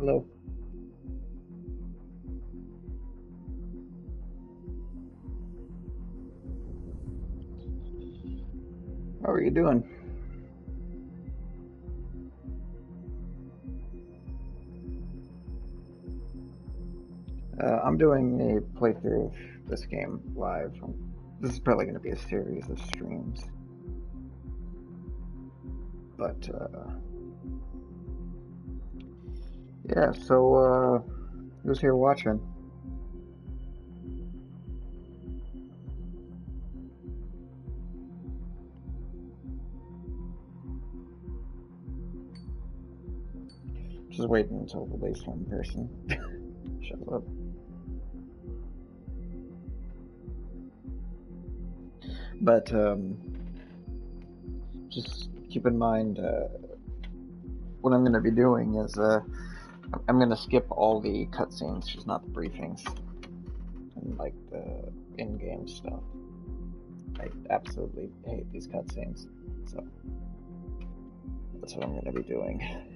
Hello. How are you doing? I'm doing a playthrough of this game live. This is probably going to be a series of streams. But, yeah, so, who's here watching? Just waiting until the least one person shows up. But, just keep in mind, what I'm going to be doing is, I'm going to skip all the cutscenes, just not the briefings. And, like, the in-game stuff. I absolutely hate these cutscenes, so that's what I'm going to be doing.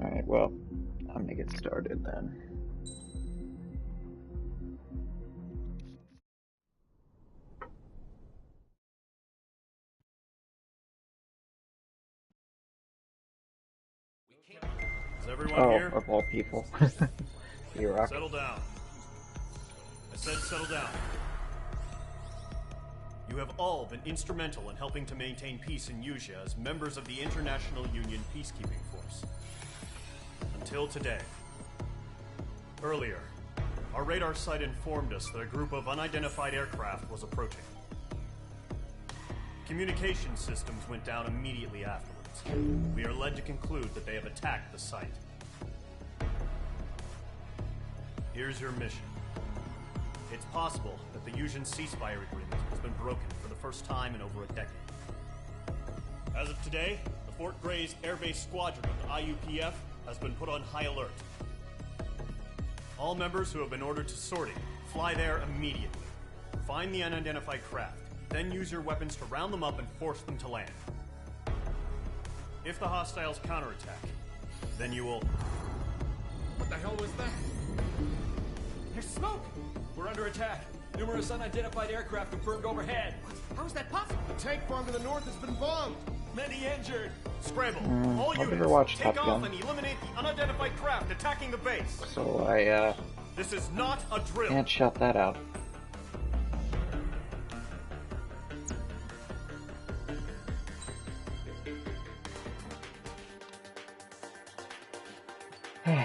Alright, well, I'm going to get started then. Is everyone here? Of all people. Iraq. Settle down. I said settle down. You have all been instrumental in helping to maintain peace in Yuzha as members of the International Union Peacekeeping Force. Until today. Earlier, our radar site informed us that a group of unidentified aircraft was approaching. Communication systems went down immediately afterwards. We are led to conclude that they have attacked the site. Here's your mission. It's possible that the Yuzhan ceasefire agreement has been broken for the first time in over a decade. As of today, the Fort Grays Air Base Squadron of the IUPF has been put on high alert. All members who have been ordered to sortie, fly there immediately. Find the unidentified craft, then use your weapons to round them up and force them to land. If the hostiles counterattack, then you will... What the hell was that? There's smoke! We're under attack. Numerous unidentified aircraft confirmed overhead. How is that possible? The tank farm to the north has been bombed. Many injured. Scramble. All I've never units, watched take Top off Gun. and eliminate the unidentified craft attacking the base. So I, This is not a drill. can't shut that out.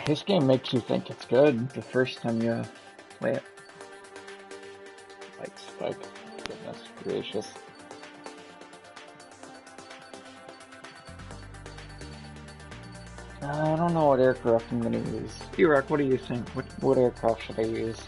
This game makes you think it's good the first time you play it. Like Spike. Goodness gracious. I don't know what aircraft I'm gonna use. Iraq, what do you think? What aircraft should I use?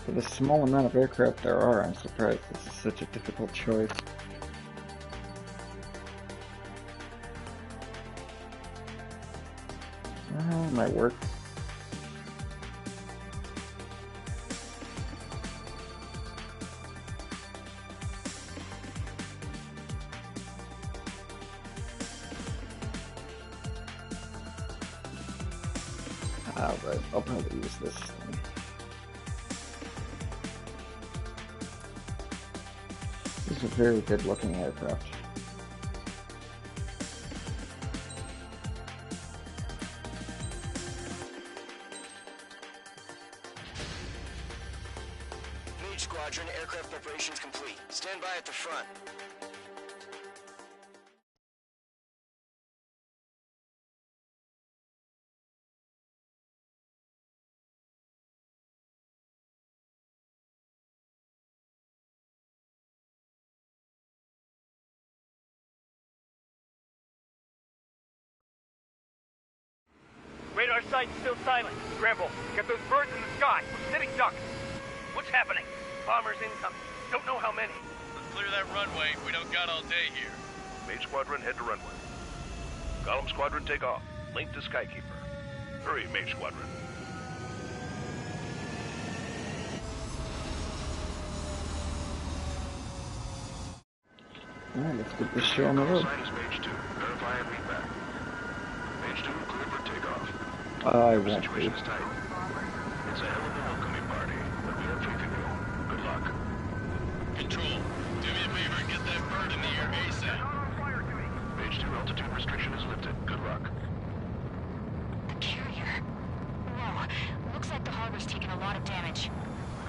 For the small amount of aircraft there are, I'm surprised this is such a difficult choice. It might work. But I'll probably use this thing. These are very good looking aircraft. Mage Squadron, aircraft preparations complete. Stand by at the front. Radar site's still silent. Scramble. Get those birds in the sky. We're sitting ducks. What's happening? Bombers incoming. Don't know how many. Let's clear that runway. We don't got all day here. Mage Squadron, head to runway. Golem Squadron, take off. Link to Skykeeper. Hurry, Mage Squadron. Alright, let's get this show on the road. Sign is Mage 2. Verify and read back. Mage 2, clear for takeoff. I won't be. Situation is tight. It's a hell of a welcoming party, but we have faith in you. Good luck. Control, do me a favor and get that bird in the air ASAP. Mage 2, altitude restriction is lifted. Good luck. The carrier. Whoa. Looks like the harbor's taken a lot of damage.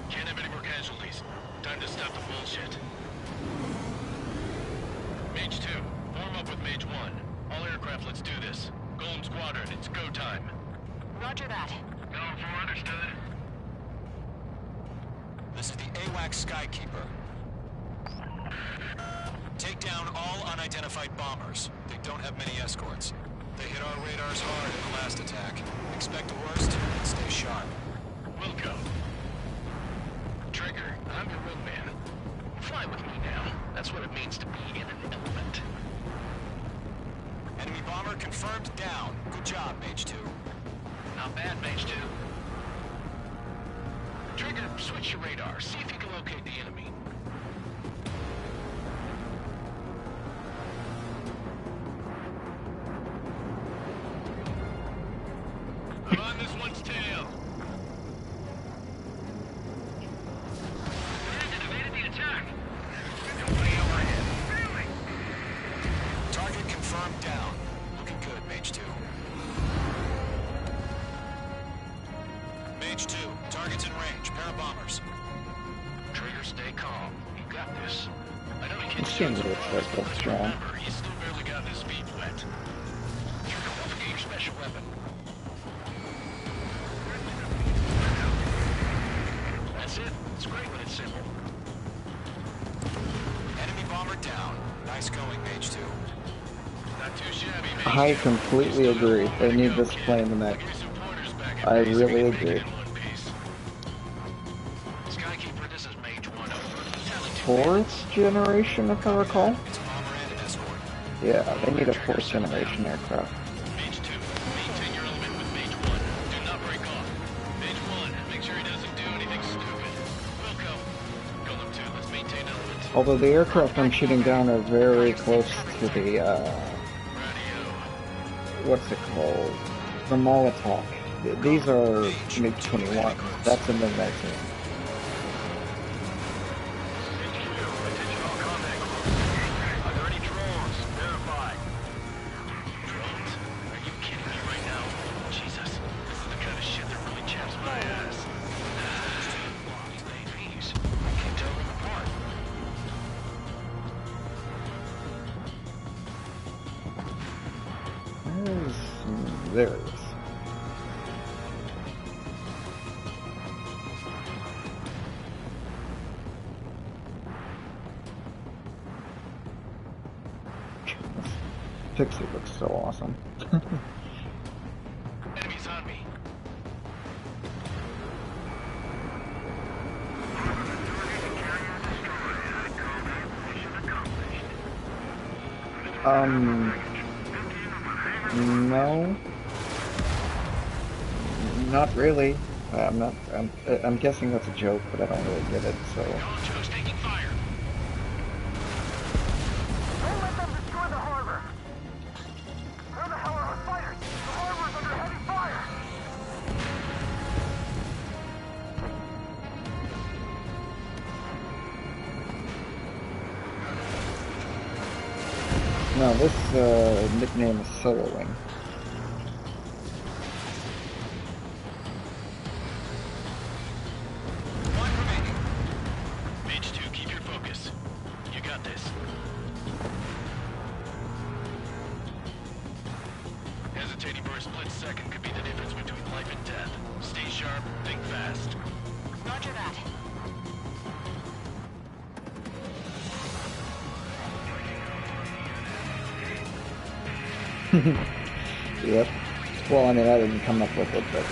Can't have any more casualties. Time to stop the bullshit. Mage 2, form up with Mage 1. All aircraft, let's do this. Golem Squadron, it's go time. Roger that. Golem 4, understood. This is the AWACS Skykeeper. Take down all unidentified bombers. They don't have many escorts. They hit our radars hard in the last attack. Expect the worst and stay sharp. Wilco. Trigger, I'm your wingman. Fly with me now. That's what it means to be in an element. Enemy bomber confirmed down. Good job, Mage 2. Not bad, Mage 2. Trigger, switch your radar. See if you can locate the enemy. I'm on this one's tail. Evaded the attack. Target confirmed down. Looking good, Mage 2. Mage 2, target's in range. Pair of bombers. Trigger, stay calm. You got this. I know he can This game's really strong. Remember, he's still barely gotten his feet wet. Trigger, don't forget your special weapon. That's it. It's great when it's simple. Enemy bomber down. Nice going, Mage 2. Not too shabby, Mage. I completely agree. They need this play in the neck. Give me some pointers back in I base. really We can make agree. it in one piece. Skykeeper, this is Mage 1 over. Tally 2 Fourth generation, if I recall. It's bomber and an escort. Yeah, they need a fourth generation aircraft. Mage 2, maintain your element with Mage 1. Do not break off. Mage 1, make sure he doesn't do anything stupid. Wilco. Golem 2, let's maintain element. Although the aircraft I'm shooting down are very close to the, Radio. what's it called? The Molotov. These are MiG-21. That's in the magazine. Mage 2, attention all combat crews. Are there any drones? Verify. Drones? Are you kidding me right now? Jesus, this is the kind of shit that really chaps my ass. These APs, I can't tell them apart. There it is. Pixie looks so awesome. Enemies on me. No. Not really. I'm guessing that's a joke, but I don't really get it, so. Concho's taking fire. Don't let them destroy the harbor. Where the hell are our fighters? The harbor's under heavy fire. No, this nickname is Solo Wing. One remaining. Mage 2, keep your focus. You got this. Hesitating for a split second could be the difference between life and death. Stay sharp, think fast. Roger that. Yep. Well, I mean, I didn't come up with it, but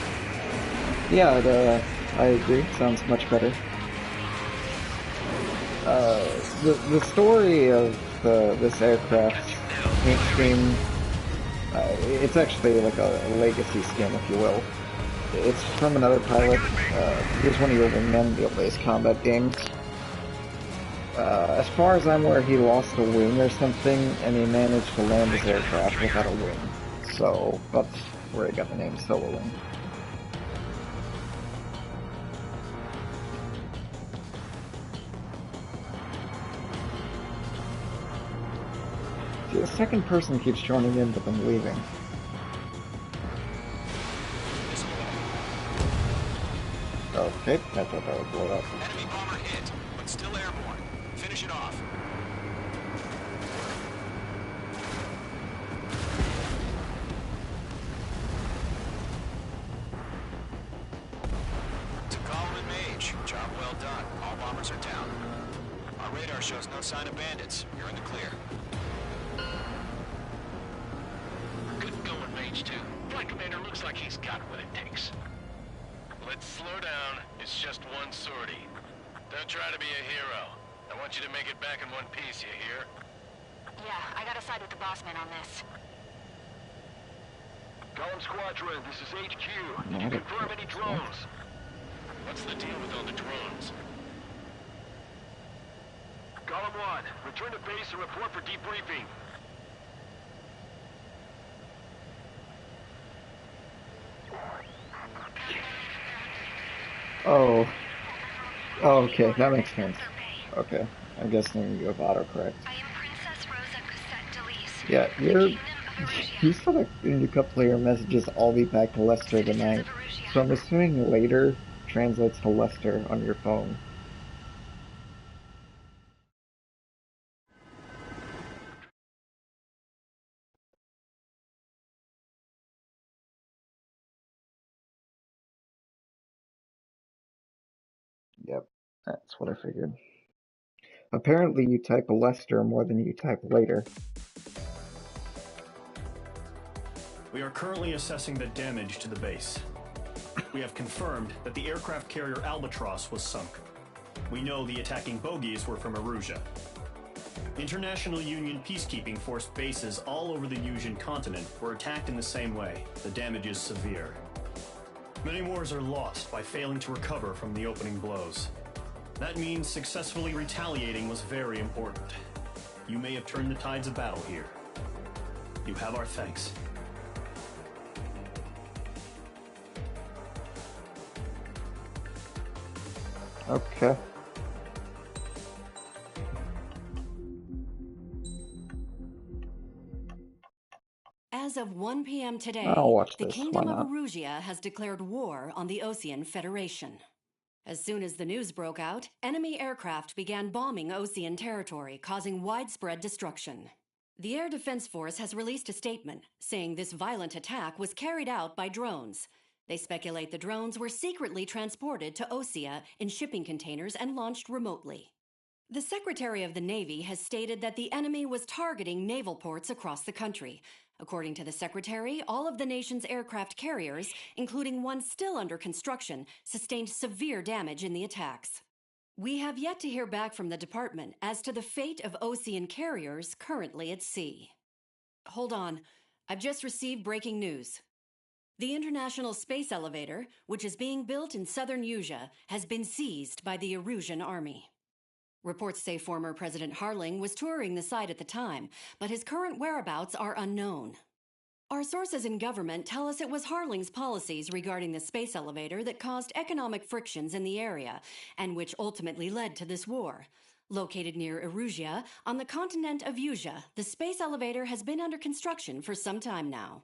yeah, I agree. Sounds much better. The story of this aircraft paint scheme, it's actually like a legacy skin, if you will. It's from another pilot. He's one of your wingmen, the base combat games. As far as I'm aware, he lost a wing or something, and he managed to land his aircraft without a wing. So, that's where he got the name Solo Wing. See, the second person keeps joining in, but then leaving. Okay, I thought that would blow up. Enemy bomber hit, but still airborne. Finish it off. To Colin and Mage, job well done. All bombers are down. Our radar shows no sign of bandits. You're in the clear. Good going, Mage 2. Flight Commander looks like he's got what it takes. Let's slow down. It's just one sortie. Don't try to be a hero. I want you to make it back in one piece, you hear? Yeah, I gotta side with the boss man on this. Column Squadron, this is HQ. Did you confirm any drones? What's the deal with all the drones? Column 1, return to base and report for debriefing. Oh. Oh, okay, that makes sense. Okay, I'm guessing you have autocorrect. I am Princess Rosa Cassette Delise. Yeah, you said that in your couple of your messages, I'll be back to Lester tonight. So I'm assuming later translates to Lester on your phone. Yep, that's what I figured. Apparently you type Lester more than you type later. We are currently assessing the damage to the base. We have confirmed that the aircraft carrier Albatross was sunk. We know the attacking bogies were from Erusia. International Union peacekeeping force bases all over the Yusian continent were attacked in the same way. The damage is severe. Many wars are lost by failing to recover from the opening blows. That means successfully retaliating was very important. You may have turned the tides of battle here. You have our thanks. Okay. As of 1 p.m. today, I'll watch the this. Kingdom Why of not? Erusia has declared war on the Osean Federation. As soon as the news broke out, enemy aircraft began bombing Osean territory, causing widespread destruction. The Air Defense Force has released a statement saying this violent attack was carried out by drones. They speculate the drones were secretly transported to Osea in shipping containers and launched remotely. The Secretary of the Navy has stated that the enemy was targeting naval ports across the country. According to the Secretary, all of the nation's aircraft carriers, including one still under construction, sustained severe damage in the attacks. We have yet to hear back from the department as to the fate of Osean carriers currently at sea. Hold on, I've just received breaking news. The International Space Elevator, which is being built in southern Yusia, has been seized by the Erusian army. Reports say former President Harling was touring the site at the time, but his current whereabouts are unknown. Our sources in government tell us it was Harling's policies regarding the space elevator that caused economic frictions in the area, and which ultimately led to this war. Located near Erusia, on the continent of Usia, the space elevator has been under construction for some time now.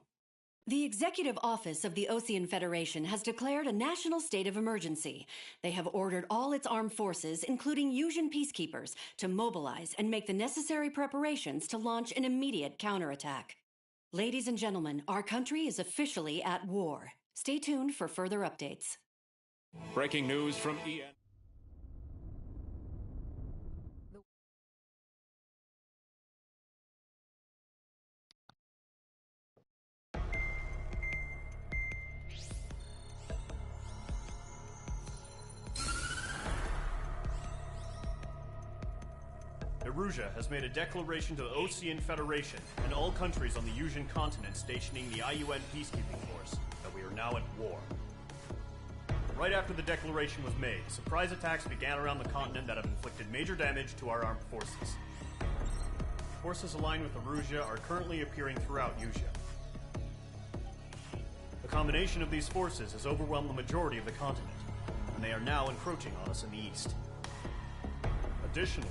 The Executive Office of the Osean Federation has declared a national state of emergency. They have ordered all its armed forces, including Usian peacekeepers, to mobilize and make the necessary preparations to launch an immediate counterattack. Ladies and gentlemen, our country is officially at war. Stay tuned for further updates. Breaking news from EN. Erusia has made a declaration to the Osean Federation and all countries on the Usian continent stationing the IUN peacekeeping force that we are now at war. Right after the declaration was made, surprise attacks began around the continent that have inflicted major damage to our armed forces. Forces aligned with Erusia are currently appearing throughout Usia. The combination of these forces has overwhelmed the majority of the continent, and they are now encroaching on us in the east. Additionally,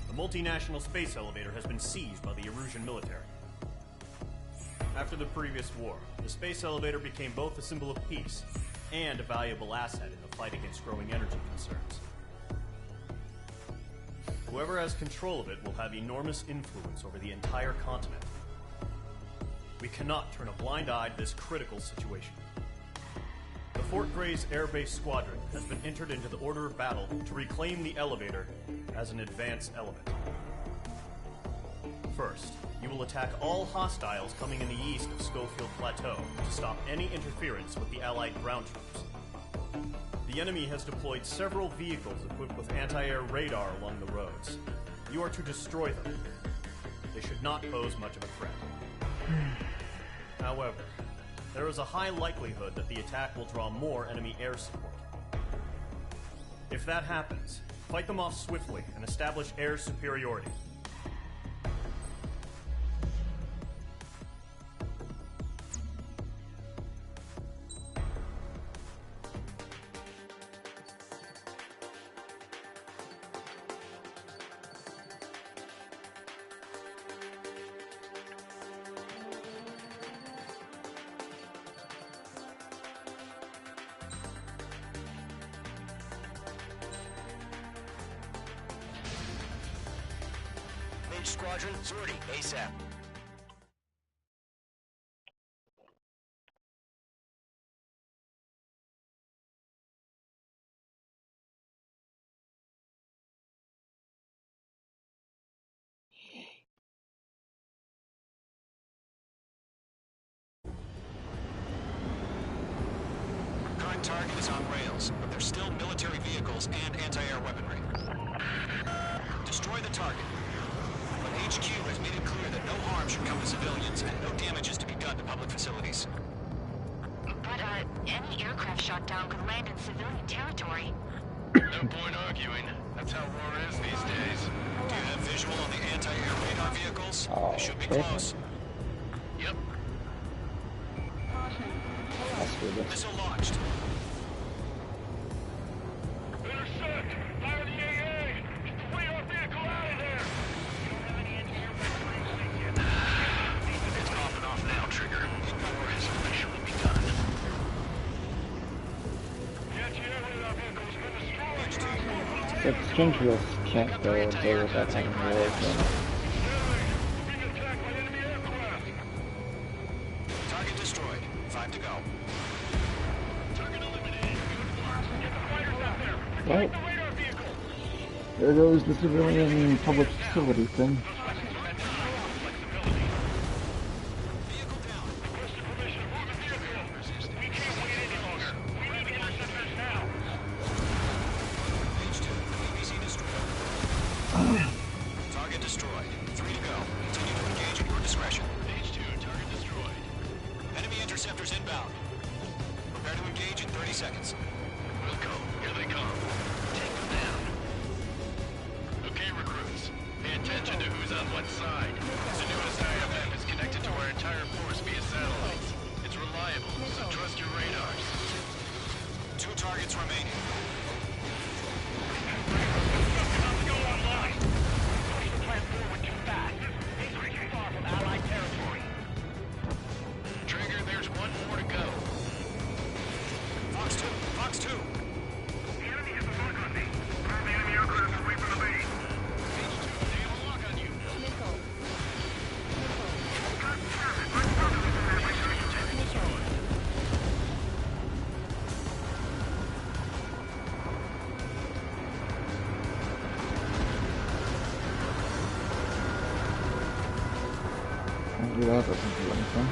the multinational space elevator has been seized by the Erusian military. After the previous war, the space elevator became both a symbol of peace and a valuable asset in the fight against growing energy concerns. Whoever has control of it will have enormous influence over the entire continent. We cannot turn a blind eye to this critical situation. The Fort Grays Air Base Squadron has been entered into the order of battle to reclaim the elevator as an advance element. First, you will attack all hostiles coming in the east of Schofield Plateau to stop any interference with the Allied ground troops. The enemy has deployed several vehicles equipped with anti-air radar along the roads. You are to destroy them. They should not pose much of a threat. However, there is a high likelihood that the attack will draw more enemy air support. If that happens, fight them off swiftly and establish air superiority. Squadron, Zordy, ASAP. Current target is on rails, but there's still military vehicles and anti-air weaponry. Destroy the target. HQ has made it clear that no harm should come to civilians and no damage is to be done to public facilities. But, any aircraft shot down could land in civilian territory. No point arguing. That's how war is these days. Do you have visual on the anti-air radar vehicles? They should be close. Yep. Missile launched. Intercept! Fire the AA! Get the radar vehicle out of there! It's popping off now, Trigger. War has officially begun. But Strangefields can't go there without having war again. Target destroyed. 5 to go. Target eliminated. Well, there goes the civilian public facility thing. Target destroyed. 3 to go. Continue to engage at your discretion. H2, target destroyed. Enemy interceptors inbound. Prepare to engage in 30 seconds. We'll go. Here they come. Take them down. Okay, recruits. Pay attention to who's on what side. The newest IFM is connected to our entire force via satellites. It's reliable, so trust your radars. 2 targets remaining. Go online. Maybe that doesn't do anything.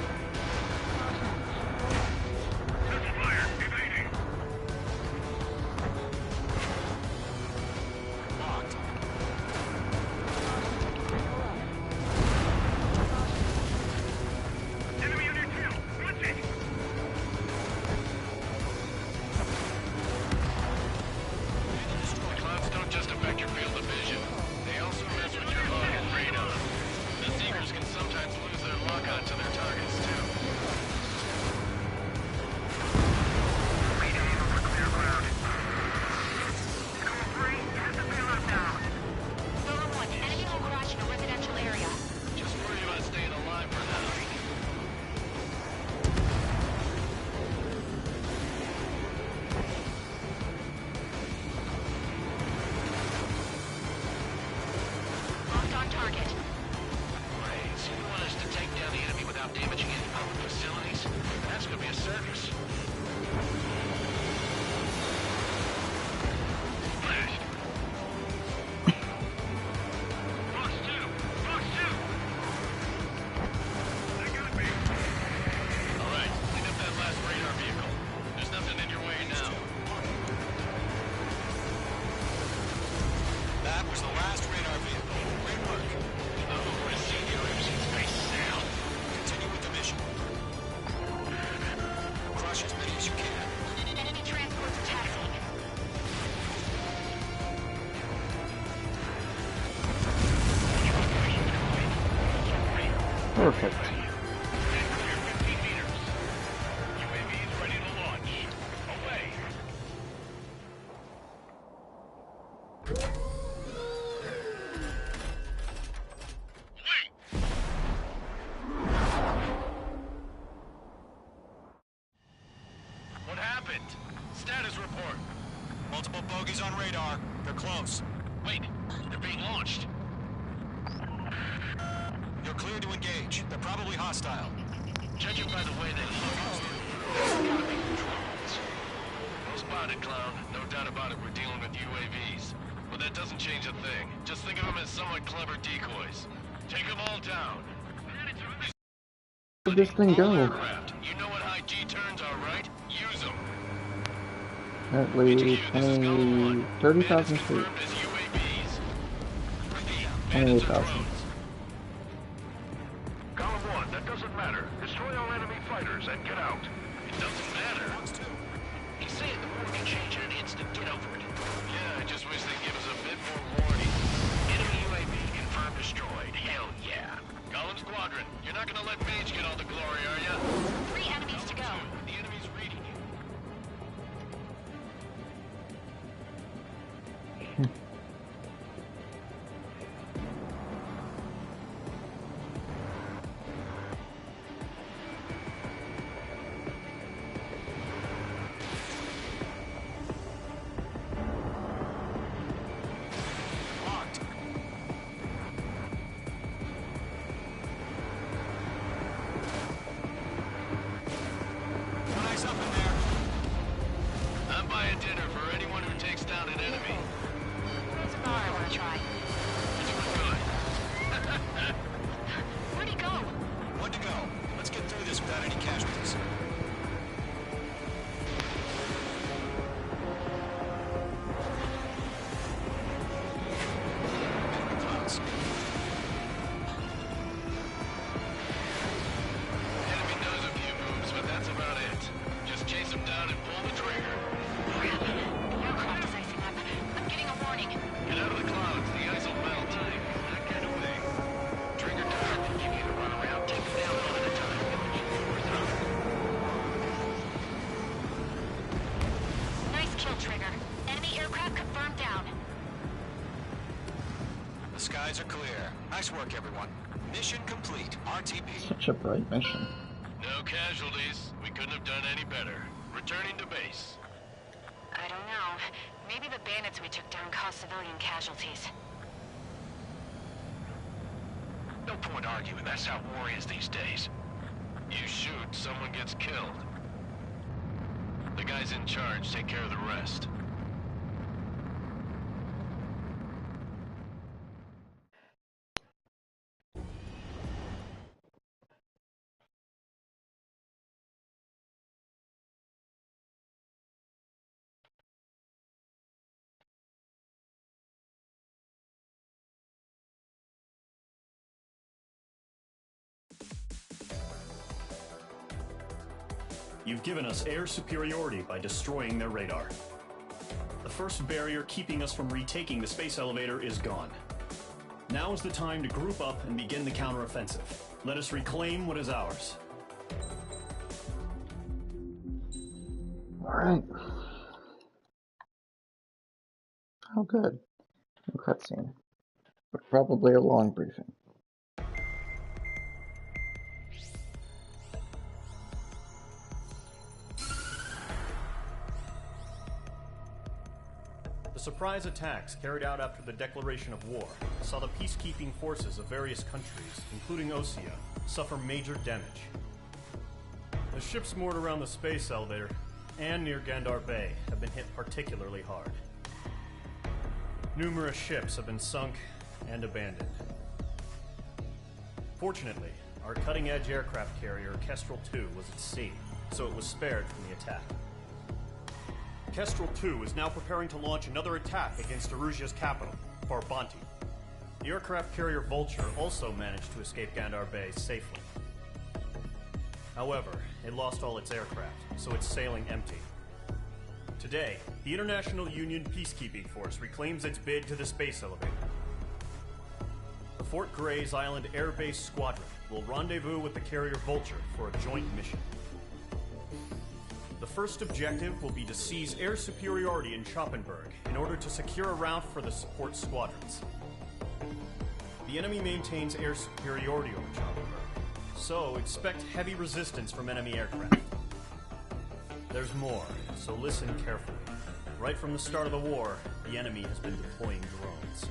Perfect. What happened? Status report. Multiple bogies on radar. They're close. Wait, they're being launched. You're clear to engage. They're probably hostile. Judging by the way they look, there's gotta be drones. Well spotted, clown. No doubt about it, we're dealing with UAVs. But that doesn't change a thing. Just think of them as somewhat clever decoys. Take them all down. Where'd this thing go? You know what high G turns are, right? Use them. Apparently 30,000 feet. 28,000. Column 1, that doesn't matter. Destroy all enemy fighters and get out. It doesn't matter. He's saying the war can change in an instant. Get over it. Yeah, I just wish they'd give us a bit more warning. Enemy UAV confirmed destroyed. Hell yeah. Column Squadron, you're not gonna let Mage get all the glory, are ya? 3 enemies to go. The enemy's reading you. Skies are clear. Nice work, everyone. Mission complete. RTB. Such a bright mission. No casualties. We couldn't have done any better. Returning to base. I don't know. Maybe the bandits we took down caused civilian casualties. No point arguing. That's how war is these days. You shoot, someone gets killed. The guys in charge take care of the rest. You've given us air superiority by destroying their radar. The first barrier keeping us from retaking the space elevator is gone. Now is the time to group up and begin the counteroffensive. Let us reclaim what is ours. Alright. Oh, good. No cutscene. But probably a long briefing. The surprise attacks carried out after the declaration of war saw the peacekeeping forces of various countries, including Osea, suffer major damage. The ships moored around the space elevator and near Gandar Bay have been hit particularly hard. Numerous ships have been sunk and abandoned. Fortunately, our cutting-edge aircraft carrier Kestrel II was at sea, so it was spared from the attack. Kestrel II is now preparing to launch another attack against Erusia's capital, Farbanti. The aircraft carrier Vulture also managed to escape Gandar Bay safely. However, it lost all its aircraft, so it's sailing empty. Today, the International Union Peacekeeping Force reclaims its bid to the space elevator. The Fort Grays Island Air Base Squadron will rendezvous with the carrier Vulture for a joint mission. The first objective will be to seize air superiority in Schoppenberg in order to secure a route for the support squadrons. The enemy maintains air superiority over Schoppenberg, so expect heavy resistance from enemy aircraft. There's more, so listen carefully. Right from the start of the war, the enemy has been deploying drones.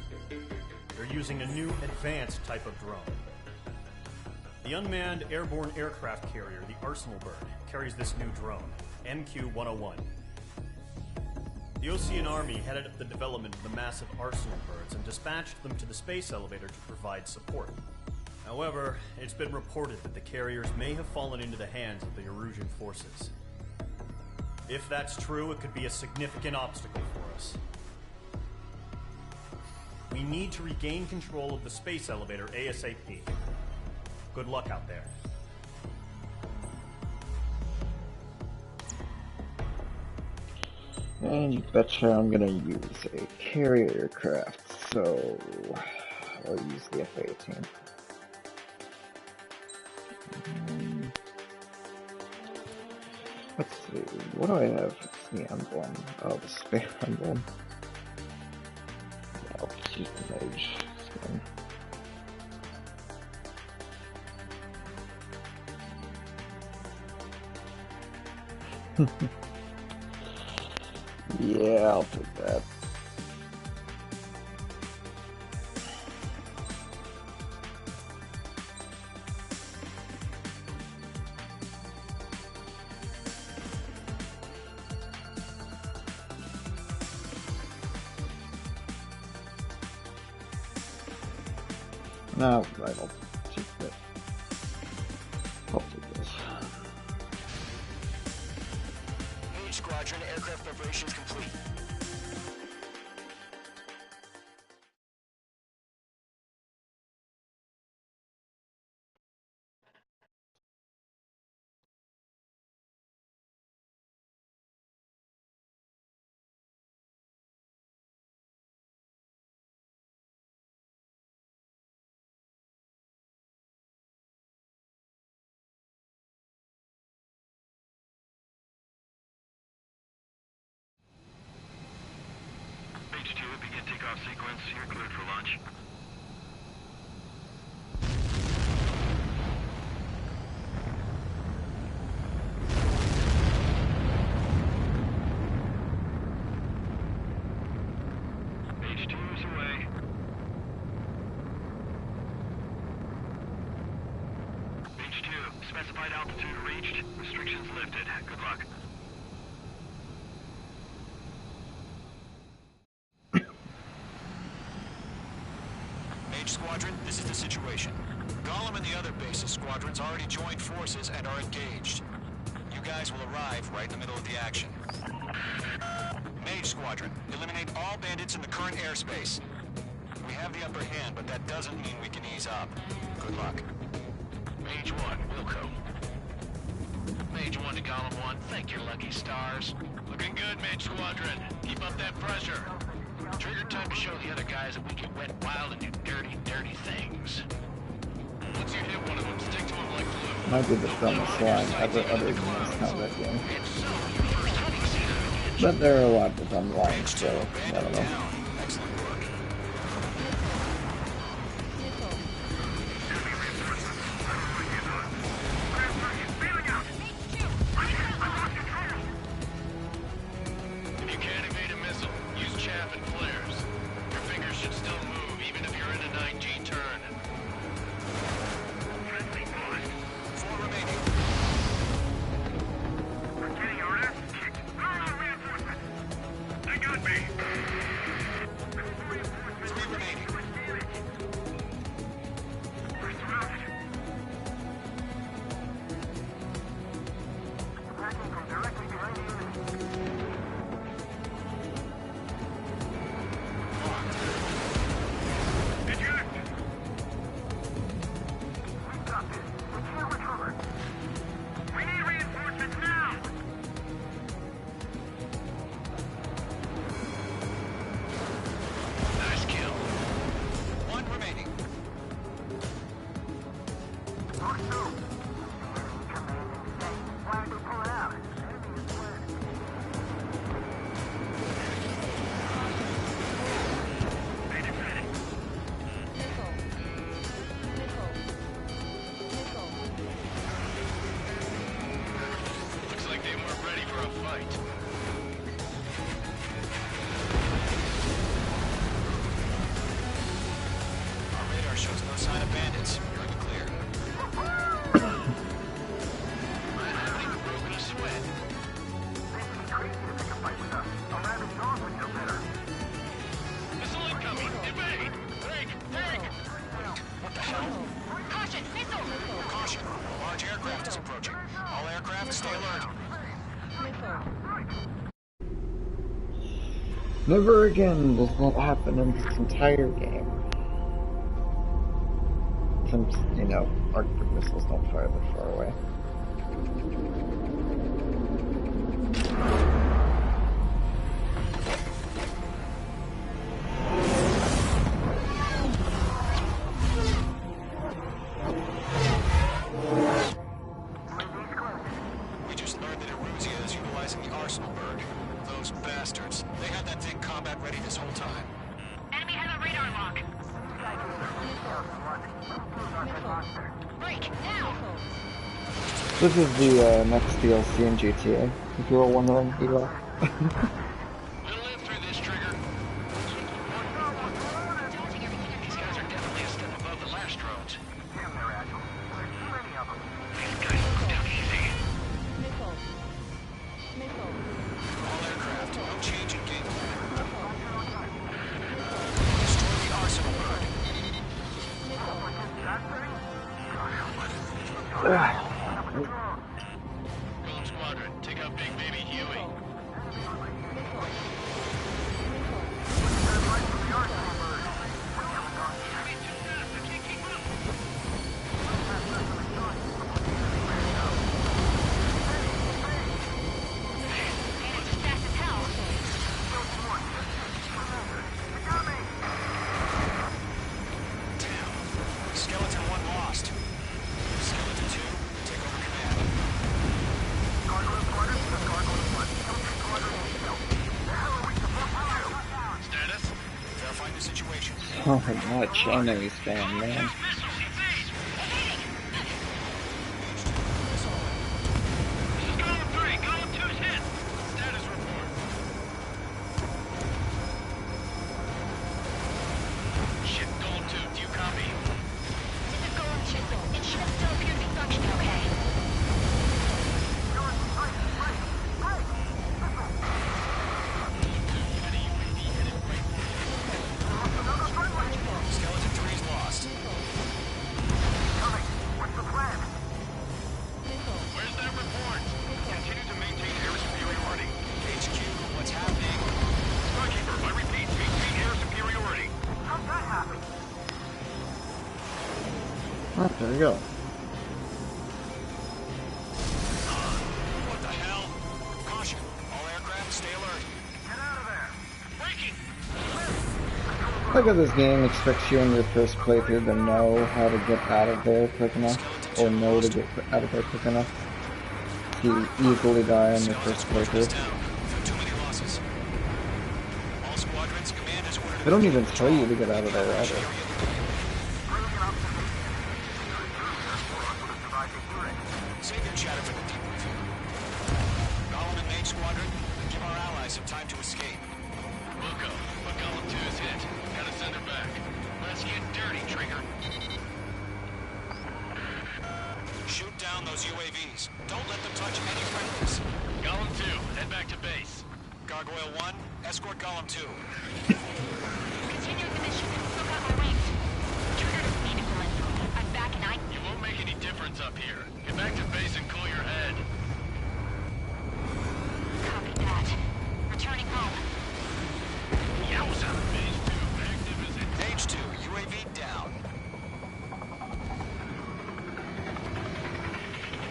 They're using a new advanced type of drone. The unmanned airborne aircraft carrier, the Arsenal Bird, carries this new drone, MQ-101. The Osean Army headed up the development of the massive Arsenal Birds and dispatched them to the space elevator to provide support. However, it's been reported that the carriers may have fallen into the hands of the Erusian forces. If that's true, it could be a significant obstacle for us. We need to regain control of the space elevator ASAP. Good luck out there. And you betcha I'm gonna use a carrier aircraft, so I'll use the F-18. Let's see, what do I have? The emblem. Oh, the spare emblem. Yeah, I'll just use the mage skin. Yeah, I'll take that. No, right, I'll take that. I'll take this. Mage Squadron, aircraft preparations complete. H2, begin takeoff sequence. You're cleared for launch. H2 is away. H2, specified altitude reached. Restrictions lifted. Good luck. Squadron, this is the situation. Gollum and the other base's squadrons already joined forces and are engaged. You guys will arrive right in the middle of the action. Mage Squadron, eliminate all bandits in the current airspace. We have the upper hand, but that doesn't mean we can ease up. Good luck. Mage 1, Wilco. Mage 1 to Column 1, thank your lucky stars. Looking good, Mage Squadron. Keep up that pressure. Trigger time to show the other guys that we can wet wild and do dirty, dirty things. Once you hit one of them, stick to them like glue. Might be the dumbest line ever uttered in this combat game. But there are a lot of dumb lines, so I don't know. Excellent work. If you can't evade a missile, use chaff and flares. Your fingers should still move, even if you're in a 9G turn. 4 remaining. We're getting our ass kicked. Reinforcements! They got me! 3 remaining. We're surrounded. Attacking from directly behind the enemy. Eject! We got this. We can't recover. We need reinforcements now! Nice kill. 1 remaining. Mark 2. Why are they pulling out? Enemy is fled. Looks like they weren't ready for a fight. Our radar shows no sign of bandits. You're in the clear. I haven't even broken a sweat. They'd be crazy to pick a fight with us. A rabid dog would know better. Missile incoming! Evade! Break! Break! What the hell? Caution, missile! Caution! A large aircraft is approaching. All aircraft, stay alert. Never again does that happen in this entire game. Since, you know, Arctic missiles don't fire that far away. We just learned that Eruzia is utilizing the Arsenal bird. Those bastards. They had that thing combat ready this whole time. Enemy has a radar lock. Break, now! This is the next DLC in GTA, if you were wondering. We'll live through this, Trigger. These guys are definitely a step above the last drones. Damn, they're agile. There's too many of them. These guys go down easy. All aircraft, no change in game plan. Destroy the Arsenal bird. Golem Squadron, take out Big Baby Huey. Bandits are fast as hell. Damn. Skeleton 1 lost. Skeleton 2, take over command. Status? Verifying the situation. Oh my god, China fan, man. This is Golem 3. Golem 2's hit. Status report. Shit, Golem 2, do you copy? This is Golem 2. It should still appear to be functioning okay. Skeleton 3's lost. Where's that report? Continue to maintain air superiority. HQ, what's happening? Skykeeper, I repeat, maintain air superiority. How'd that happen? Oh, there you go. Look at this game expects you in your first playthrough to know how to get out of there quick enough, or know to get out of there quick enough to easily die on your first playthrough. They don't even tell you to get out of there either. Save your chatter for the debriefing. Gollum and Mage Squadron, give our allies some time to escape. We'll go, but Gollum 2 is hit. Gotta send her back. Let's get dirty, Trigger. Shoot down those UAVs. Don't let them touch any friendlies. Gollum 2, head back to base. Gargoyle 1, escort Gollum 2. Continue the mission. Still got my wings. Trigger doesn't need to info. I'm back and You won't make any difference up here. Get back to base and cool your head. copy that. Returning home. Yowza! Phase 2, active as it... Page 2, UAV down.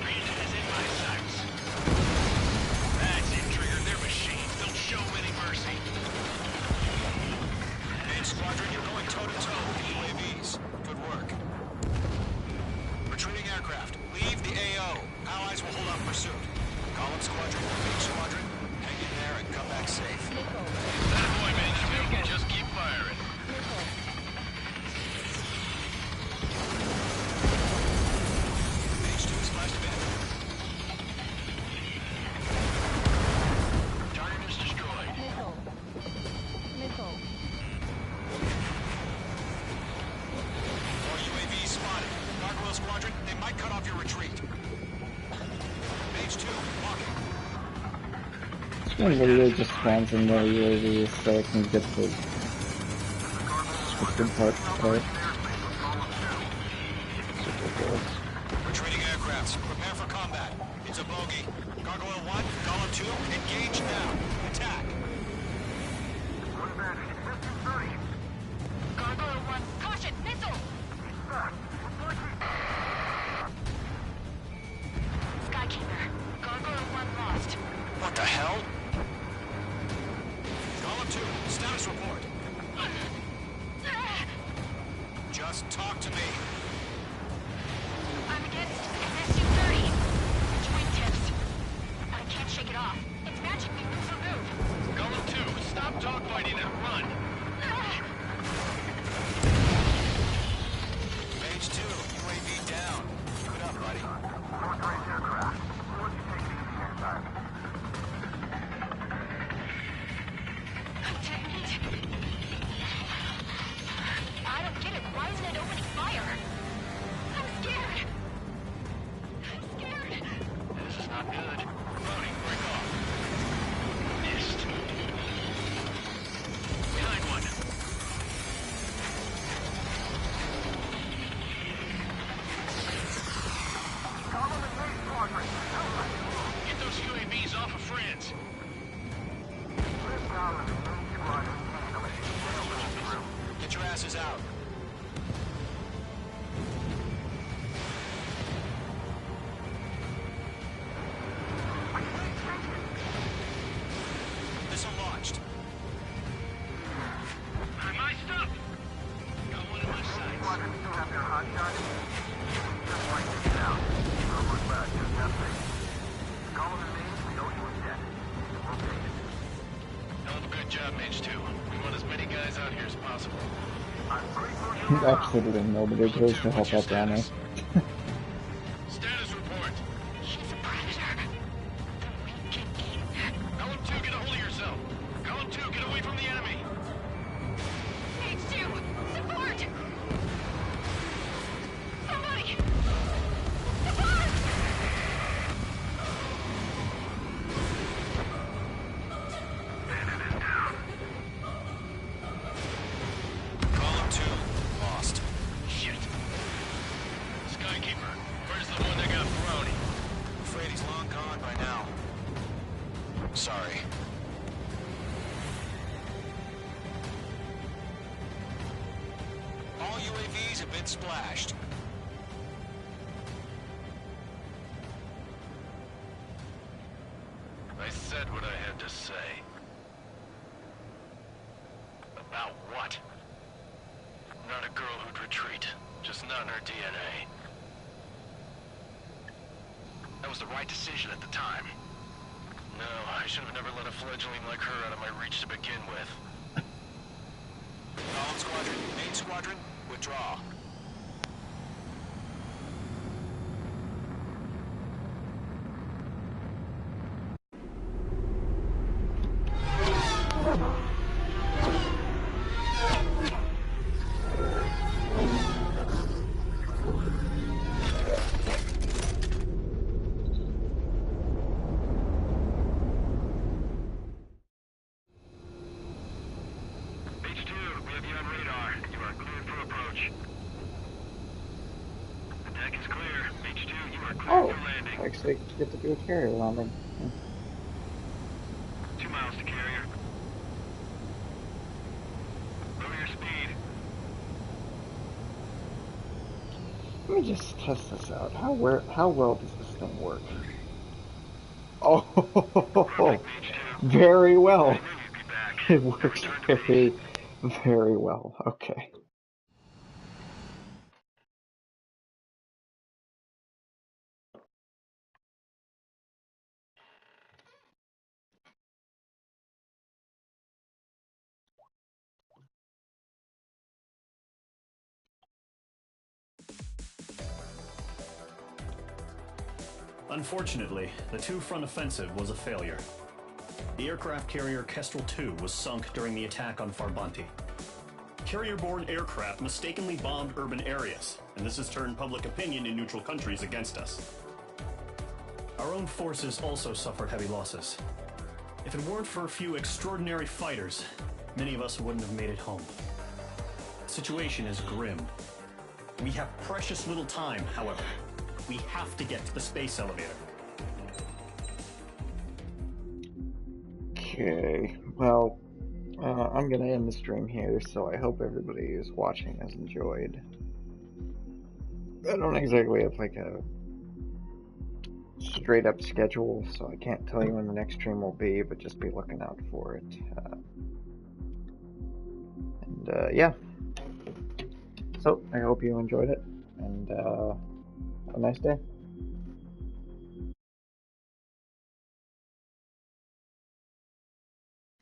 Reason is in my sights. That's it, Trigger. They're machines. Don't show any mercy. Mage Squadron, you're going toe-to-toe with the UAVs. Good work. Retreating aircraft. Leave the AO. Allies will hold off pursuit. Gollum Squadron, Mage Squadron, hang in there and come back safe. That boy, Mage 2. Just keep firing. Mage 2 is flashed in. Target is destroyed. More UAVs spotted. Gargoyle Squadron, they might cut off your retreat. Mage 2, walking. This game literally just spawns in more UAVs so I can get the good part. It's ridiculous. Retreating aircrafts, prepare for combat. It's a bogey. Gargoyle 1, Gollum 2, engage now. Attack. Gargoyle 1, caution! Missile! Skykeeper. Gargoyle 1 lost. What the hell? Gollum 2, status report. Just talk to me. I'm against SU-30. Joint tips. I can't shake it off. It's matching me move for move. Gollum 2, stop dogfighting and run. Mage 2, UAV down. Good up, buddy. I'm taking it. I don't get it. Why isn't it opening fire? I'm scared. I'm scared. This is not good. Loading, break off. Missed. Behind one. Get those UAVs off of friends. Get your asses out. Missile launched. I'm iced up. Got one in my sights. Hell of a good job, Mage 2. We want as many guys out here as possible. Absolutely nobody goes to help out Danny. Status report. He's a predator. The weak can eat. Gollum 2, get a hold of yourself. Gollum 2, get away from the enemy. H2, support! Somebody! Support! Gollum 2, lost. Shit. Skykeeper, where's the one that got brownie? Afraid he's long gone by now. Sorry. All UAVs have been splashed. I said what I had to say. About what? on her DNA. That was the right decision at the time. No, I should have never let a fledgling like her out of my reach to begin with. Golem Squadron, main squadron, withdraw. Oh, I actually get to do a carrier landing. 2 miles to carrier. Lower your speed. Let me just test this out. How well does this thing work? Oh, very well. It works very, very well. Okay. Unfortunately, the two-front offensive was a failure. The aircraft carrier Kestrel II was sunk during the attack on Farbanti. Carrier-borne aircraft mistakenly bombed urban areas, and this has turned public opinion in neutral countries against us. Our own forces also suffered heavy losses. If it weren't for a few extraordinary fighters, many of us wouldn't have made it home. The situation is grim. We have precious little time, however. We have to get to the space elevator. Okay, well, I'm gonna end the stream here, so I hope everybody who's watching has enjoyed. I don't exactly have like a straight up schedule, so I can't tell you when the next stream will be, but just be looking out for it. Yeah. So, I hope you enjoyed it, and have a nice day.